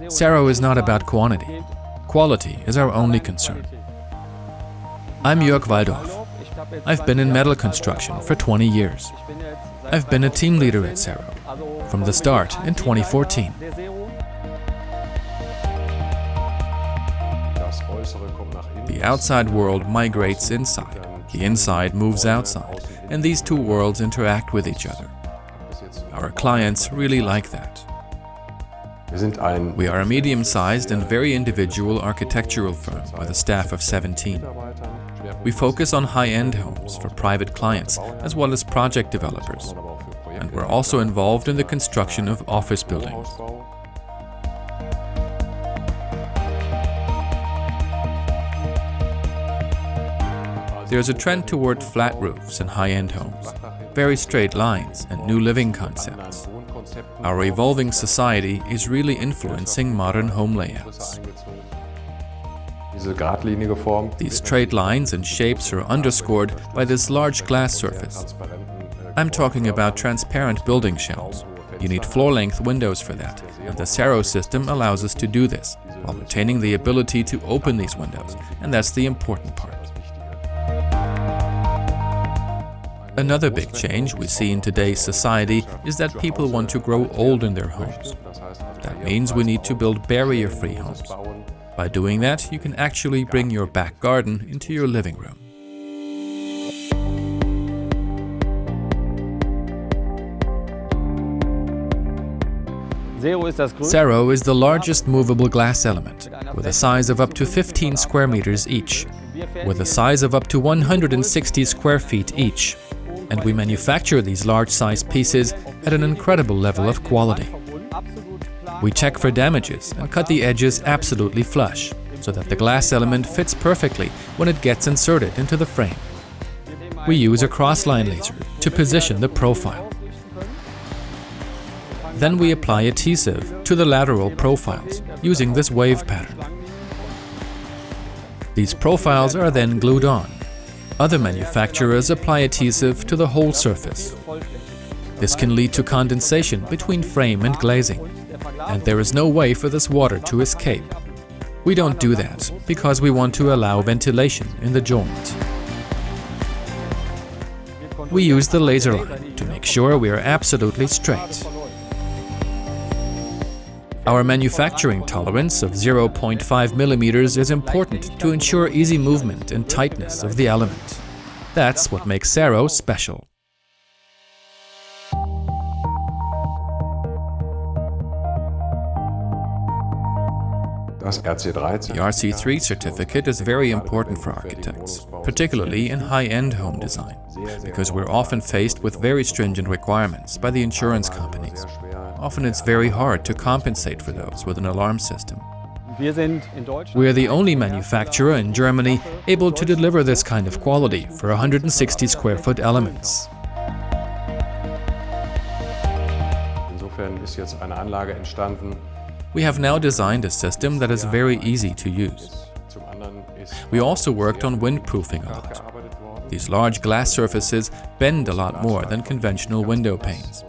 Cero is not about quantity. Quality is our only concern. I'm Jörg Waldorf. I've been in metal construction for 20 years. I've been a team leader at Cero from the start in 2014. The outside world migrates inside, the inside moves outside, and these two worlds interact with each other. Our clients really like that. We are a medium-sized and very individual architectural firm with a staff of 17. We focus on high-end homes for private clients as well as project developers. And we're also involved in the construction of office buildings. There's a trend toward flat roofs and high-end homes, very straight lines and new living concepts. Our evolving society is really influencing modern home layouts. These straight lines and shapes are underscored by this large glass surface. I'm talking about transparent building shells. You need floor-length windows for that, and the Cero system allows us to do this, while retaining the ability to open these windows, and that's the important part. Another big change we see in today's society is that people want to grow old in their homes. That means we need to build barrier-free homes. By doing that, you can actually bring your back garden into your living room. Cero is the largest movable glass element, with a size of up to 15 square meters each, with a size of up to 160 square feet each. And we manufacture these large-size pieces at an incredible level of quality. We check for damages and cut the edges absolutely flush, so that the glass element fits perfectly when it gets inserted into the frame. We use a cross-line laser to position the profile. Then we apply adhesive to the lateral profiles using this wave pattern. These profiles are then glued on. Other manufacturers apply adhesive to the whole surface. This can lead to condensation between frame and glazing, and there is no way for this water to escape. We don't do that because we want to allow ventilation in the joint. We use the laser line to make sure we are absolutely straight. Our manufacturing tolerance of 0.5 millimeters is important to ensure easy movement and tightness of the element. That's what makes Cero special. The RC3 certificate is very important for architects, particularly in high-end home design, because we're often faced with very stringent requirements by the insurance companies. Often it's very hard to compensate for those with an alarm system. We are the only manufacturer in Germany able to deliver this kind of quality for 160 square foot elements. We have now designed a system that is very easy to use. We also worked on windproofing a lot. These large glass surfaces bend a lot more than conventional window panes.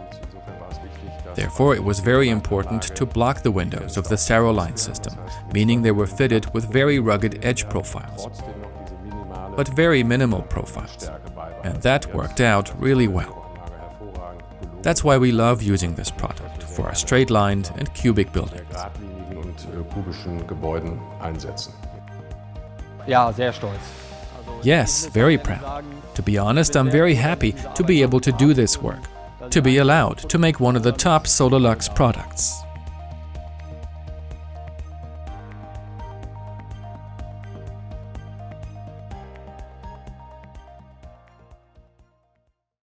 Therefore, it was very important to block the windows of the Cero line system, meaning they were fitted with very rugged edge profiles, but very minimal profiles, and that worked out really well. That's why we love using this product for our straight-lined and cubic buildings. Yes, very proud. To be honest, I'm very happy to be able to do this work, to be allowed to make one of the top Solarlux products.